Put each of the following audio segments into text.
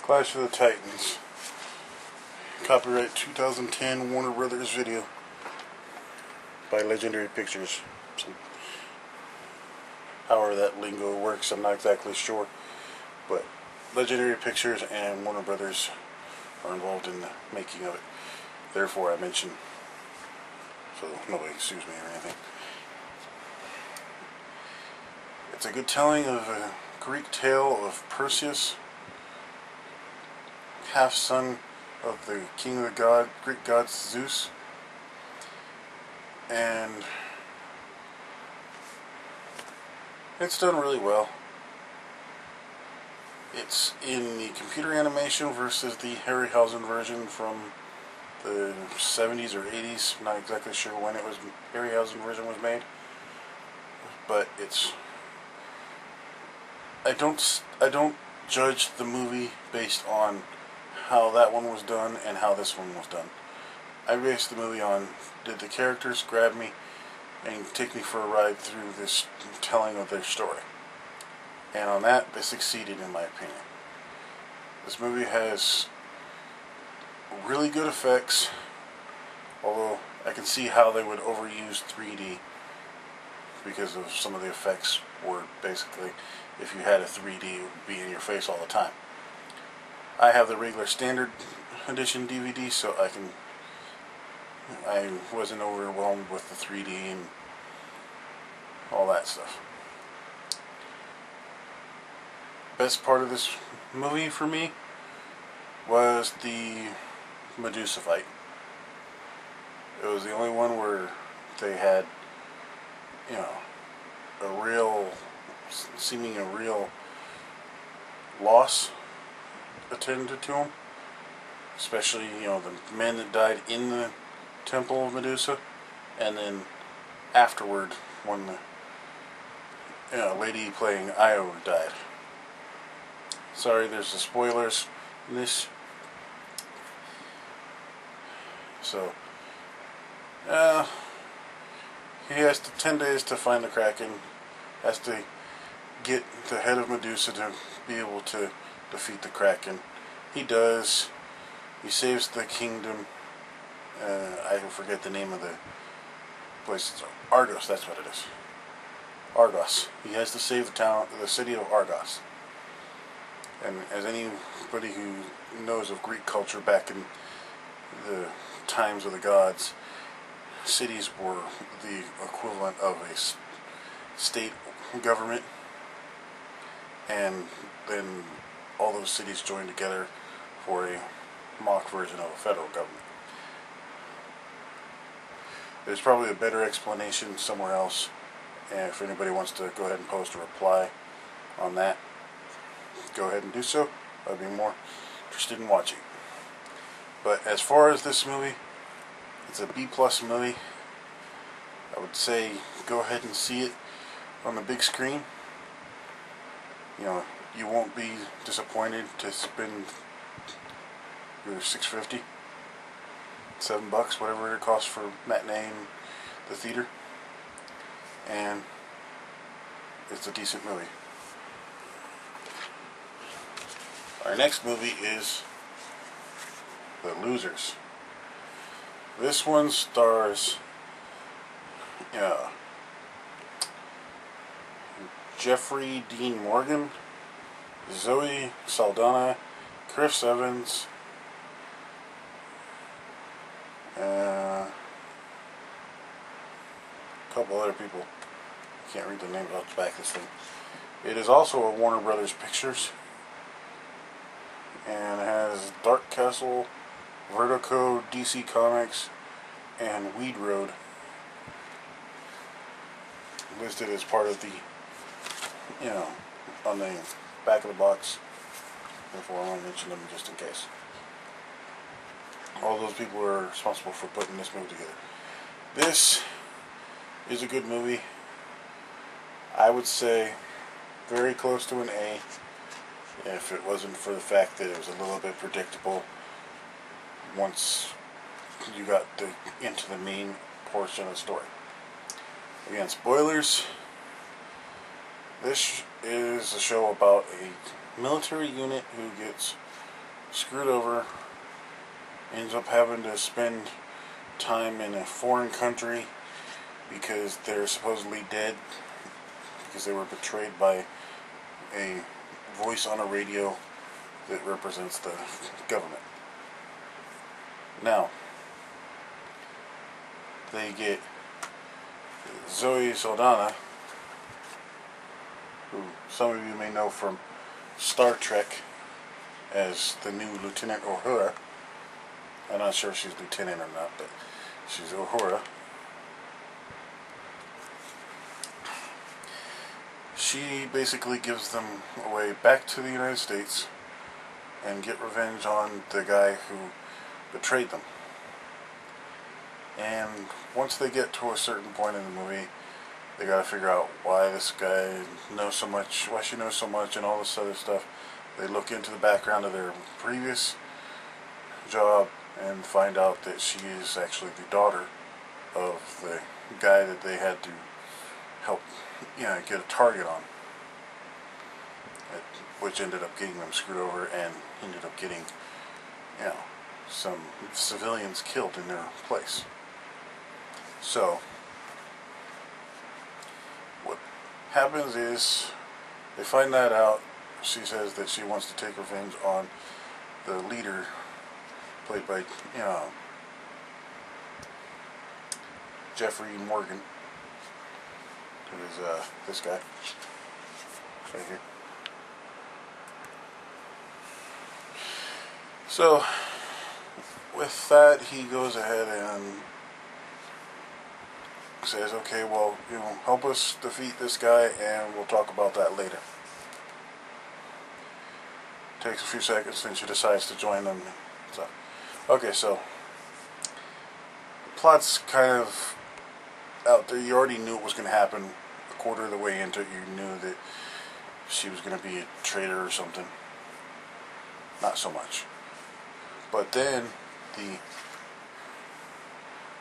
Clash of the Titans. Copyright 2010 Warner Brothers video by Legendary Pictures. So, however that lingo works, I'm not exactly sure. But Legendary Pictures and Warner Brothers are involved in the making of it. Therefore, I mention, so nobody sues me or anything. It's a good telling of a Greek tale of Perseus, half-son of the king of the Greek gods Zeus, and it's done really well. It's in the computer animation versus the Harryhausen version from the 70s or 80s. I'm not exactly sure when Harryhausen version was made, but it's. I don't judge the movie based on how that one was done and how this one was done. I based the movie on, did the characters grab me and take me for a ride through this telling of their story? And on that, they succeeded, in my opinion. This movie has really good effects, although I can see how they would overuse 3D because of some of the effects were basically, if you had a 3D, it would be in your face all the time. I have the regular standard edition DVD, so I wasn't overwhelmed with the 3D and all that stuff. Best part of this movie for me was the Medusa fight. It was the only one where they had, seeming a real loss attended to them, especially the men that died in the temple of Medusa, and then afterward when the lady playing Io died. Sorry, there's the spoilers in this. So he has 10 days to find the Kraken, has to get the head of Medusa to be able to defeat the Kraken. He does. He saves the kingdom. I forget the name of the place. Argos, that's what it is. Argos. He has to save the city of Argos. And as anybody who knows of Greek culture back in the times of the gods, cities were the equivalent of a state government, and then all those cities joined together for a mock version of a federal government. There's probably a better explanation somewhere else, and if anybody wants to go ahead and post a reply on that, go ahead and do so. I'd be more interested in watching. But as far as this movie, it's a B+ movie. I would say go ahead and see it on the big screen. You won't be disappointed to spend your $6.50, $7, whatever it costs for matinee in the theater, and it's a decent movie. Our next movie is The Losers. This one stars Jeffrey Dean Morgan, Zoe Saldana, Chris Evans, a couple other people. I can't read the names off the back of this thing. It is also a Warner Brothers Pictures, and it has Dark Castle, Vertigo, DC Comics, and Weed Road listed as part of the, on the back of the box. Therefore, I want to mention them just in case. All those people are responsible for putting this movie together. This is a good movie. I would say very close to an A, if it wasn't for the fact that it was a little bit predictable once you got into the main portion of the story. Again, spoilers. This is a show about a military unit who gets screwed over, ends up having to spend time in a foreign country because they're supposedly dead because they were betrayed by a voice on a radio that represents the government. Now, they get Zoe Saldana, who some of you may know from Star Trek as the new Lieutenant Uhura. I'm not sure if she's lieutenant or not, but she's Uhura. She basically gives them a way back to the United States and get revenge on the guy who betrayed them. And once they get to a certain point in the movie, they gotta figure out why this guy knows so much, why she knows so much, and all this other stuff. They look into the background of their previous job and find out that she is actually the daughter of the guy that they had to help, get a target on, which ended up getting them screwed over and ended up getting, some civilians killed in their place. So, what happens is, they find that out. She says that she wants to take revenge on the leader, played by, Jeffrey Morgan, who is, this guy, right here. So, with that, he goes ahead and says, okay, well, help us defeat this guy, and we'll talk about that later. Takes a few seconds, then she decides to join them. So, okay, so the plot's kind of out there. You already knew it was going to happen. A quarter of the way into it, you knew that she was going to be a traitor or something. Not so much. But then the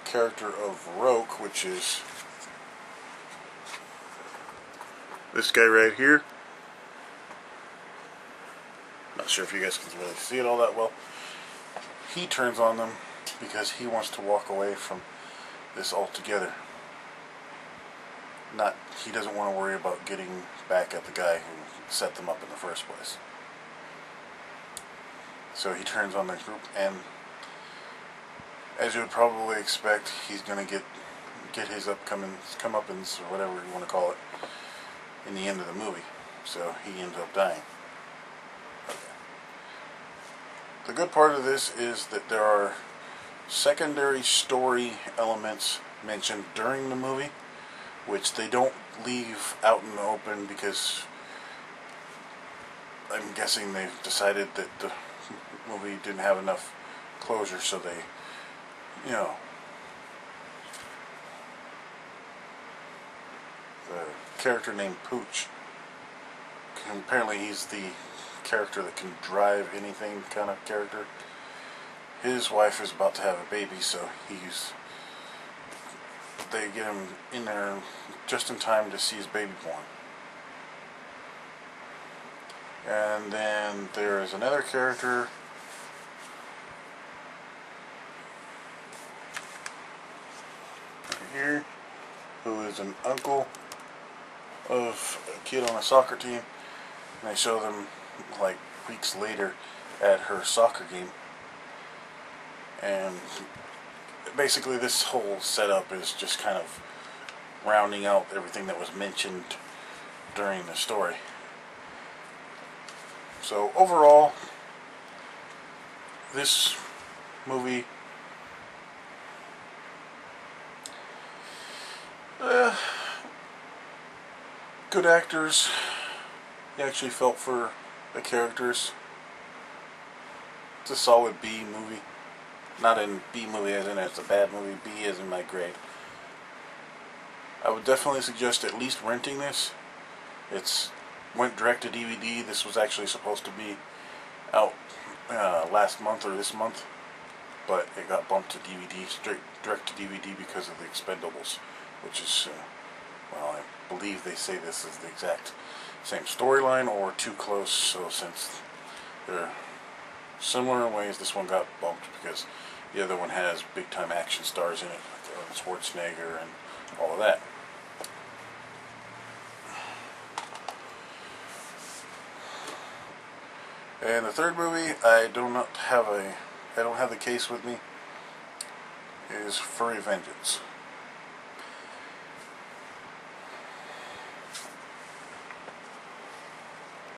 character of Roke, which is this guy right here. Not sure if you guys can really see it all that well. He turns on them because he wants to walk away from this altogether. He doesn't want to worry about getting back at the guy who set them up in the first place. So he turns on the group, and as you would probably expect, he's going to get his comeuppance, or whatever you want to call it, in the end of the movie. So he ends up dying. Okay. The good part of this is that there are secondary story elements mentioned during the movie, which they don't leave out in the open because I'm guessing they've decided that the movie didn't have enough closure, so they, the character named Pooch, apparently he's the character that can drive anything kind of character. His wife is about to have a baby, so they get him in there just in time to see his baby born. And then there is another character right here who is an uncle of a kid on a soccer team, and they show them like weeks later at her soccer game. And basically this whole setup is just kind of rounding out everything that was mentioned during the story. So overall, this movie good actors. You actually felt for the characters. It's a solid B movie. Not in B movie as in it's a bad movie, B as in my grade. I would definitely suggest at least renting this. Went direct to DVD. This was actually supposed to be out last month or this month, but it got bumped to DVD, straight direct to DVD because of the Expendables, which is, I believe they say this is the exact same storyline or too close, so since they're Similar in ways, this one got bumped because the other one has big time action stars in it, like Arnold Schwarzenegger and all of that. And the third movie, I don't have the case with me, is Furry Vengeance.